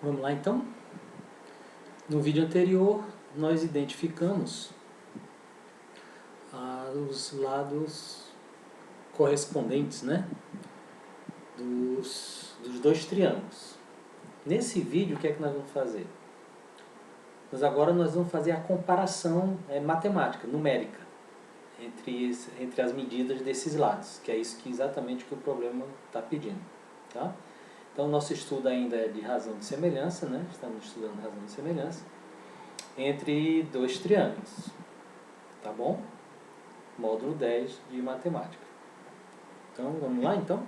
Vamos lá então? No vídeo anterior nós identificamos os lados correspondentes, né, dos dois triângulos. Nesse vídeo o que é que nós vamos fazer? Agora nós vamos fazer a comparação matemática, numérica, entre as medidas desses lados, que é isso que exatamente que o problema está pedindo. Tá? Então o nosso estudo ainda é de razão de semelhança, né? Estamos estudando razão de semelhança entre dois triângulos, tá bom? Módulo 10 de matemática. Então vamos lá então?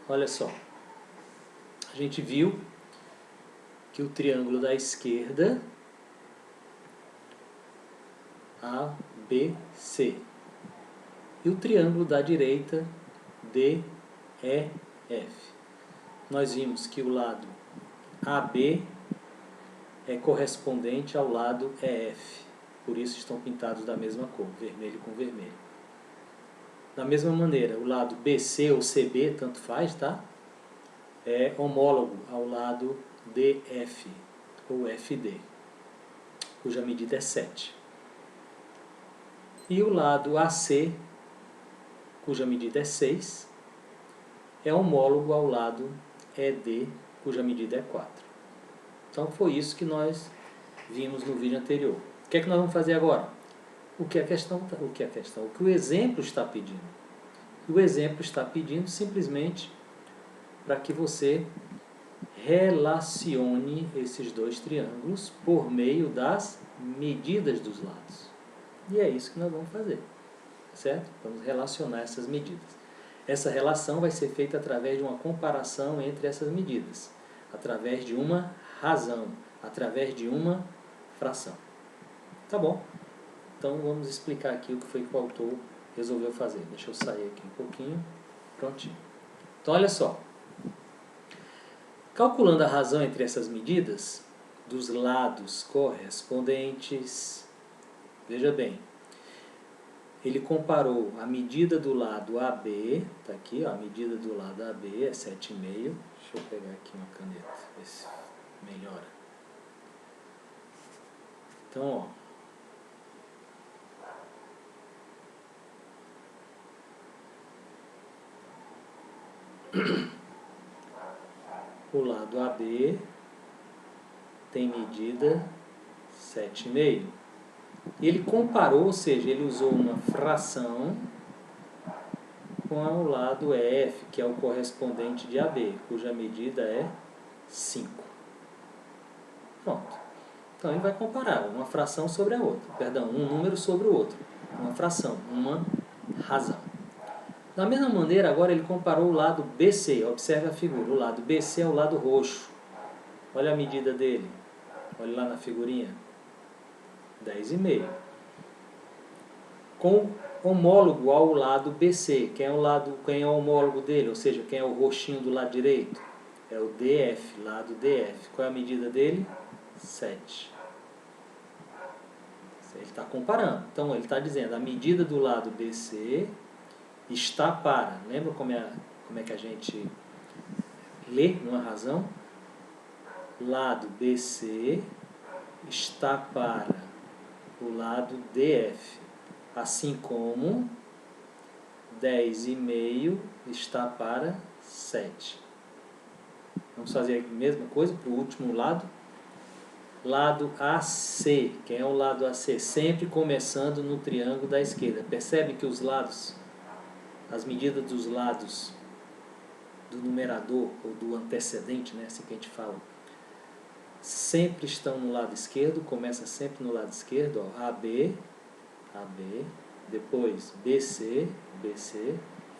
Olha só, a gente viu que o triângulo da esquerda ABC e o triângulo da direita DEF. Nós vimos que o lado AB é correspondente ao lado EF, por isso estão pintados da mesma cor, vermelho com vermelho. Da mesma maneira, o lado BC ou CB, tanto faz, tá? É homólogo ao lado DF ou FD, cuja medida é 7. E o lado AC, cuja medida é 6, é homólogo ao lado ED, cuja medida é 4. Então foi isso que nós vimos no vídeo anterior. O que é que nós vamos fazer agora? O que o exemplo está pedindo. O exemplo está pedindo simplesmente para que você relacione esses dois triângulos por meio das medidas dos lados. E é isso que nós vamos fazer, certo? Vamos relacionar essas medidas. Essa relação vai ser feita através de uma comparação entre essas medidas, através de uma razão, através de uma fração. Tá bom? Então vamos explicar aqui o que foi que o autor resolveu fazer. Deixa eu sair aqui um pouquinho. Prontinho. Então olha só. Calculando a razão entre essas medidas, dos lados correspondentes, veja bem, ele comparou a medida do lado AB, está aqui, ó, a medida do lado AB é 7,5. Deixa eu pegar aqui uma caneta, ver se melhora. Então, ó, o lado AB tem medida 7,5. Ele comparou, ou seja, ele usou uma fração com o lado EF, que é o correspondente de AB, cuja medida é 5. Pronto. Então ele vai comparar uma fração sobre a outra, perdão, um número sobre o outro, uma fração, uma razão. Da mesma maneira, agora ele comparou o lado BC, observe a figura, o lado BC é o lado roxo. Olha a medida dele, olha lá na figurinha, 10,5. Com homólogo ao lado BC, quem é o homólogo dele, ou seja, quem é o roxinho do lado direito? É o DF, lado DF. Qual é a medida dele? 7. Ele está comparando. Então ele está dizendo, a medida do lado BC está para, lembra como é que a gente lê numa razão? Lado BC está para o lado DF, assim como 10,5 está para 7. Vamos fazer a mesma coisa para o último lado. Lado AC, quem é o lado AC? Sempre começando no triângulo da esquerda. Percebe que os lados, as medidas dos lados do numerador ou do antecedente, né, assim que a gente fala, sempre estão no lado esquerdo, começa sempre no lado esquerdo, ó, AB, depois BC,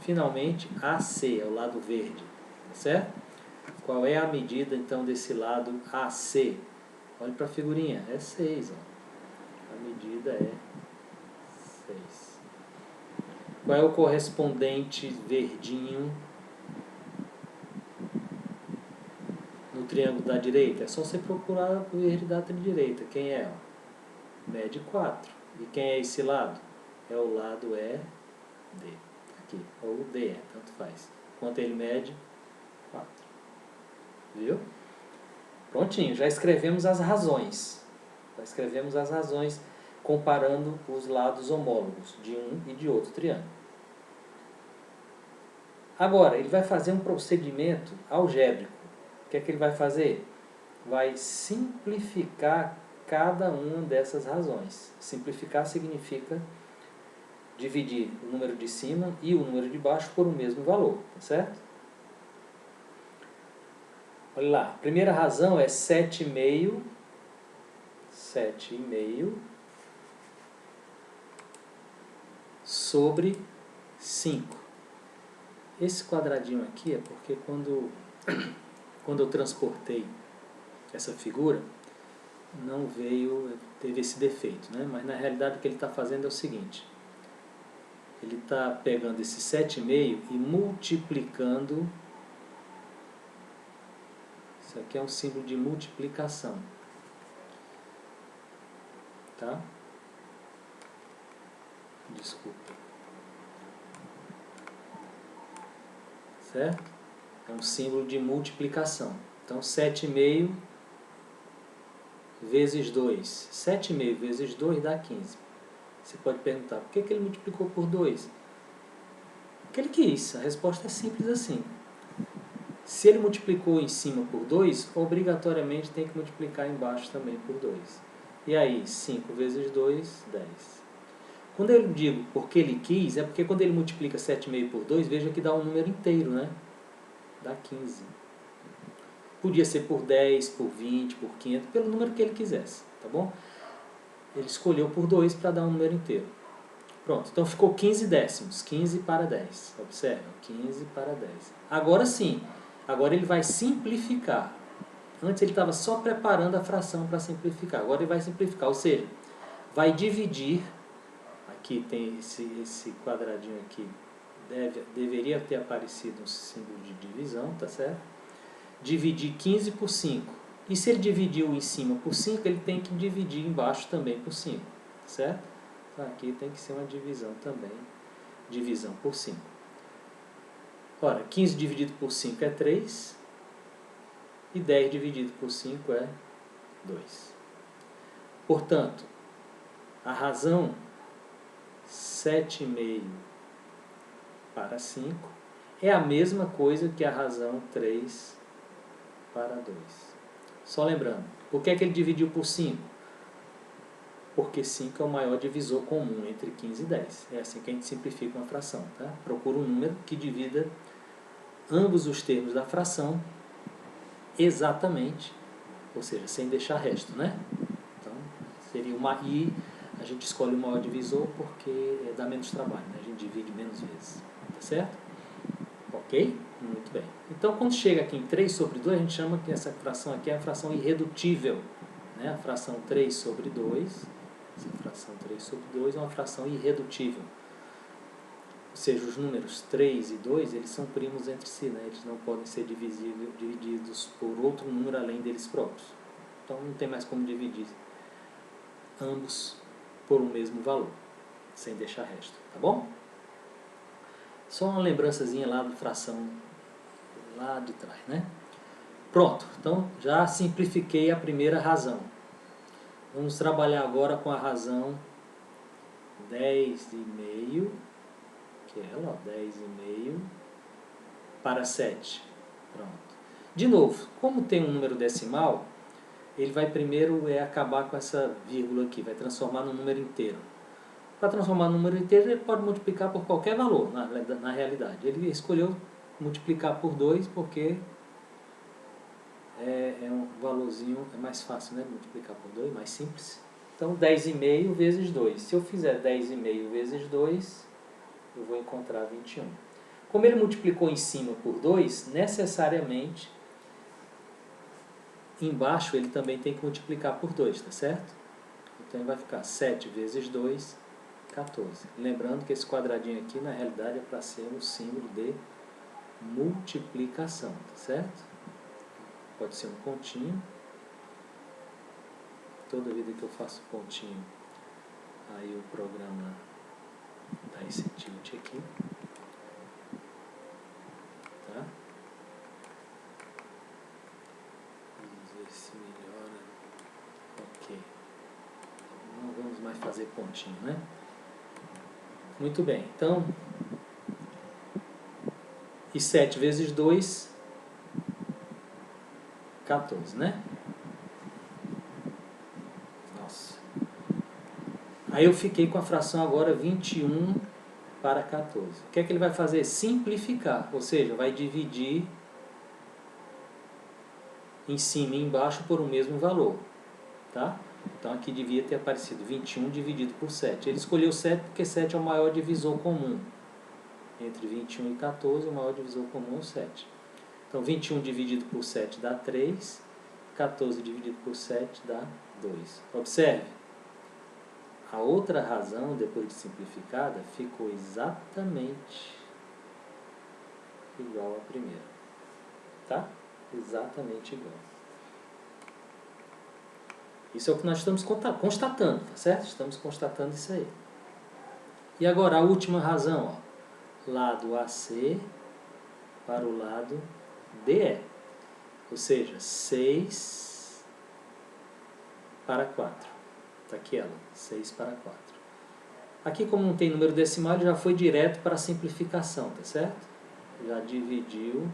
finalmente AC, é o lado verde, certo? Qual é a medida então desse lado AC? Olhe para a figurinha, é 6, ó. A medida é 6. Qual é o correspondente verdinho no triângulo da direita? É só você procurar o verde da direita. Quem é? Mede 4. E quem é esse lado? É o lado ED. Aqui, ou DE, tanto faz. Quanto ele mede? 4. Viu? Prontinho, já escrevemos as razões. Já escrevemos as razões comparando os lados homólogos de um e de outro triângulo. Agora, ele vai fazer um procedimento algébrico. O que é que ele vai fazer? Vai simplificar cada uma dessas razões. Simplificar significa dividir o número de cima e o número de baixo por o mesmo valor, tá certo? Olha lá, a primeira razão é 7,5 sobre 5. Esse quadradinho aqui é porque quando eu transportei essa figura, não veio, teve esse defeito, né? Mas na realidade o que ele está fazendo é o seguinte: ele está pegando esse 7,5 e multiplicando. Isso aqui é um símbolo de multiplicação, tá? Desculpa. Certo? É um símbolo de multiplicação. Então, 7,5 vezes 2. 7,5 vezes 2 dá 15. Você pode perguntar, por que ele multiplicou por 2? Porque ele quis. A resposta é simples assim. Se ele multiplicou em cima por 2, obrigatoriamente tem que multiplicar embaixo também por 2. E aí, 5 vezes 2, 10. Quando eu digo porque ele quis, é porque quando ele multiplica 7,5 por 2, veja que dá um número inteiro, né? Dá 15. Podia ser por 10, por 20, por 500, pelo número que ele quisesse, tá bom? Ele escolheu por 2 para dar um número inteiro. Pronto, então ficou 15 décimos, 15 para 10. Observa, 15 para 10. Agora sim, agora ele vai simplificar. Antes ele estava só preparando a fração para simplificar. Agora ele vai simplificar, ou seja, vai dividir. Aqui tem esse quadradinho aqui, deveria ter aparecido um símbolo de divisão, tá certo? Dividir 15 por 5. E se ele dividiu em cima por 5, ele tem que dividir embaixo também por 5, certo? Então aqui tem que ser uma divisão também, divisão por 5. Ora, 15 dividido por 5 é 3, e 10 dividido por 5 é 2. Portanto, a razão 7,5 para 5 é a mesma coisa que a razão 3 para 2. Só lembrando, por que é que ele dividiu por 5? Porque 5 é o maior divisor comum entre 15 e 10. É assim que a gente simplifica uma fração, tá? Procura um número que divida ambos os termos da fração exatamente, ou seja, sem deixar resto, né? Então, seria uma i, a gente escolhe o maior divisor porque dá menos trabalho, né? A gente divide menos vezes, tá certo? Ok? Muito bem. Então, quando chega aqui em 3 sobre 2, a gente chama que essa fração aqui é a fração irredutível, né? A fração 3 sobre 2, essa fração 3 sobre 2 é uma fração irredutível. Ou seja, os números 3 e 2, eles são primos entre si, né? Eles não podem ser divididos por outro número além deles próprios. Então não tem mais como dividir ambos por um mesmo valor, sem deixar resto, tá bom? Só uma lembrançazinha lá da fração lá de trás, né? Pronto, então já simplifiquei a primeira razão. Vamos trabalhar agora com a razão 10,5, que é ela, ó, 10,5 para 7. Pronto. De novo, como tem um número decimal, ele vai primeiro acabar com essa vírgula aqui, vai transformar num número inteiro. Para transformar num número inteiro, ele pode multiplicar por qualquer valor, na realidade. Ele escolheu multiplicar por 2 porque é um valorzinho, é mais fácil, né? Multiplicar por 2, mais simples. Então, 10,5 vezes 2. Se eu fizer 10,5 vezes 2, eu vou encontrar 21. Como ele multiplicou em cima por 2, necessariamente, embaixo ele também tem que multiplicar por 2, tá certo? Então, vai ficar 7 vezes 2, 14. Lembrando que esse quadradinho aqui, na realidade, é para ser um símbolo de multiplicação, tá certo? Pode ser um pontinho. Toda vida que eu faço pontinho, aí o programa dá esse tilt aqui. Tá? mais fazer pontinho, né? Muito bem, então, e 7 vezes 2, 14, né? Nossa. Aí eu fiquei com a fração agora 21 para 14. O que é que ele vai fazer? Simplificar, ou seja, vai dividir em cima e embaixo por um mesmo valor, tá? Então aqui devia ter aparecido 21 dividido por 7. Ele escolheu 7 porque 7 é o maior divisor comum. Entre 21 e 14, o maior divisor comum é o 7. Então 21 dividido por 7 dá 3, 14 dividido por 7 dá 2. Observe, a outra razão, depois de simplificada, ficou exatamente igual à primeira. Tá? Exatamente igual. Isso é o que nós estamos constatando, tá certo? Estamos constatando isso aí. E agora a última razão, ó. Lado AC para o lado DE. Ou seja, 6 para 4. Está aqui ela, 6 para 4. Aqui, como não tem número decimal, ele já foi direto para a simplificação, tá certo? Já dividiu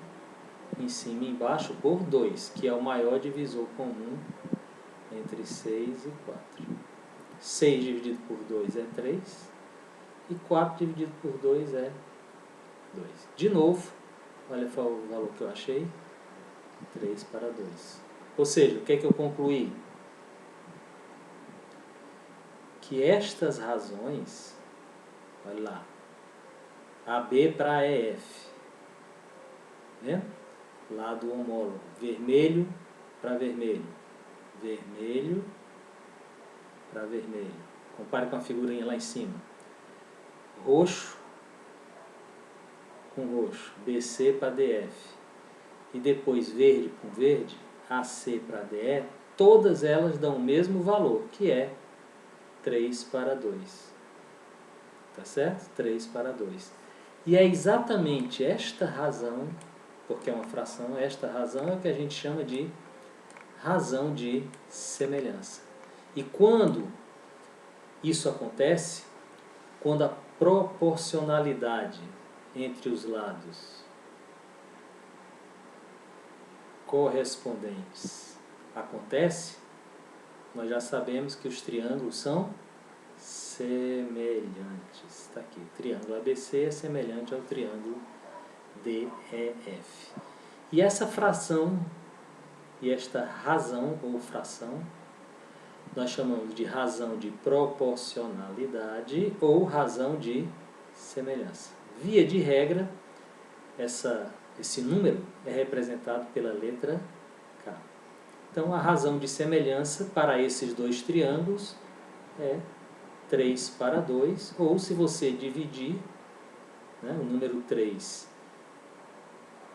em cima e embaixo por 2, que é o maior divisor comum entre 6 e 4. 6 dividido por 2 é 3, e 4 dividido por 2 é 2. De novo, olha só o valor que eu achei, 3 para 2. Ou seja, o que é que eu concluí? Que estas razões, olha lá, AB para EF, né? Lado homólogo, vermelho para vermelho, vermelho para vermelho. Compare com a figurinha lá em cima. Roxo com roxo, BC para DF. E depois verde com verde, AC para DE, todas elas dão o mesmo valor, que é 3 para 2. Tá certo? 3 para 2. E é exatamente esta razão, porque é uma fração, esta razão é o que a gente chama de razão de semelhança. E quando isso acontece, quando a proporcionalidade entre os lados correspondentes acontece, nós já sabemos que os triângulos são semelhantes. Está aqui, o triângulo ABC é semelhante ao triângulo DEF. E essa fração, e esta razão ou fração, nós chamamos de razão de proporcionalidade ou razão de semelhança. Via de regra, esse número é representado pela letra K. Então, a razão de semelhança para esses dois triângulos é 3 para 2, ou se você dividir, né, o número 3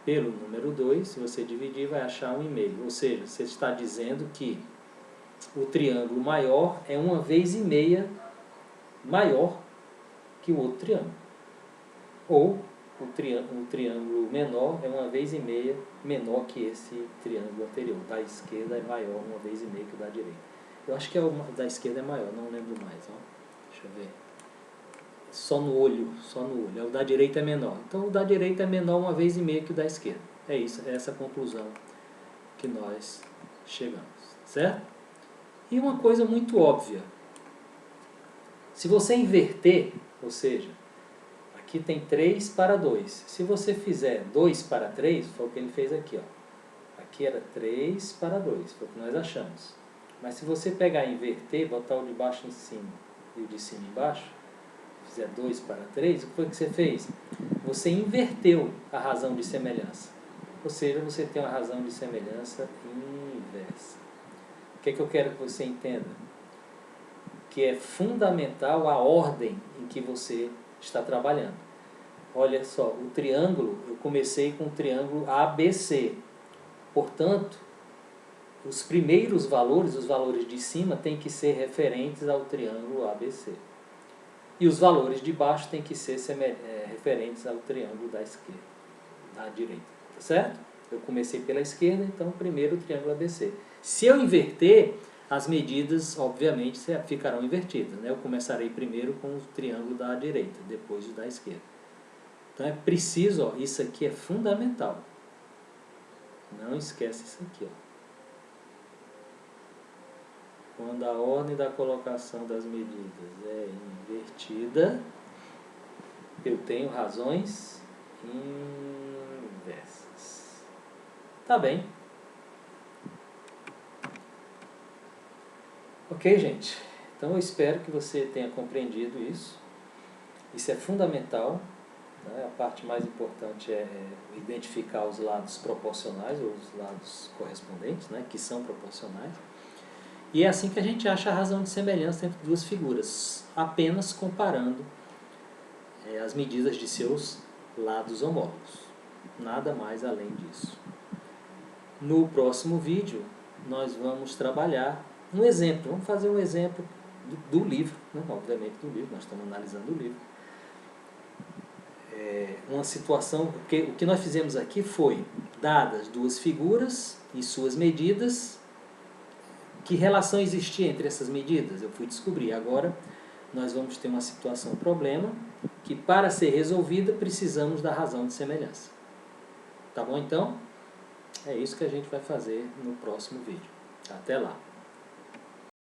pelo número 2, se você dividir, vai achar 1,5. Ou seja, você está dizendo que o triângulo maior é 1,5 maior que o outro triângulo. Ou o triângulo menor é 1,5 menor que esse triângulo anterior. O da esquerda é maior 1,5 que o da direita. Eu acho que o da esquerda é maior, não lembro mais. Ó. Deixa eu ver. Só no olho. O da direita é menor. Então o da direita é menor 1,5 que o da esquerda. É isso, é essa conclusão que nós chegamos. Certo? E uma coisa muito óbvia. Se você inverter, ou seja, aqui tem 3 para 2. Se você fizer 2 para 3, foi o que ele fez aqui. Ó. Aqui era 3 para 2, foi o que nós achamos. Mas se você pegar e inverter, botar o de baixo em cima e o de cima embaixo, fizer 2 para 3, o que foi que você fez? Você inverteu a razão de semelhança. Ou seja, você tem uma razão de semelhança inversa. O que é que eu quero que você entenda? Que é fundamental a ordem em que você está trabalhando. Olha só, o triângulo, eu comecei com o triângulo ABC. Portanto, os primeiros valores, os valores de cima, têm que ser referentes ao triângulo ABC. E os valores de baixo têm que ser referentes ao triângulo da esquerda, da direita. Tá certo? Eu comecei pela esquerda, então primeiro o triângulo ABC. Se eu inverter, as medidas, obviamente, ficarão invertidas, né? Eu começarei primeiro com o triângulo da direita, depois o da esquerda. Então é preciso, ó, isso aqui é fundamental. Não esquece isso aqui, ó. Quando a ordem da colocação das medidas é invertida, eu tenho razões inversas. Tá bem. Ok, gente? Então eu espero que você tenha compreendido isso. Isso é fundamental. Né? A parte mais importante é identificar os lados proporcionais, ou os lados correspondentes, né? Que são proporcionais. E é assim que a gente acha a razão de semelhança entre duas figuras, apenas comparando as medidas de seus lados homólogos. Nada mais além disso. No próximo vídeo, nós vamos trabalhar um exemplo. Vamos fazer um exemplo do livro, né? Obviamente do livro, nós estamos analisando o livro. Uma situação, porque o que nós fizemos aqui foi, dadas duas figuras e suas medidas, que relação existia entre essas medidas? Eu fui descobrir. Agora, nós vamos ter uma situação, um problema, que para ser resolvida, precisamos da razão de semelhança. Tá bom, então? É isso que a gente vai fazer no próximo vídeo. Até lá!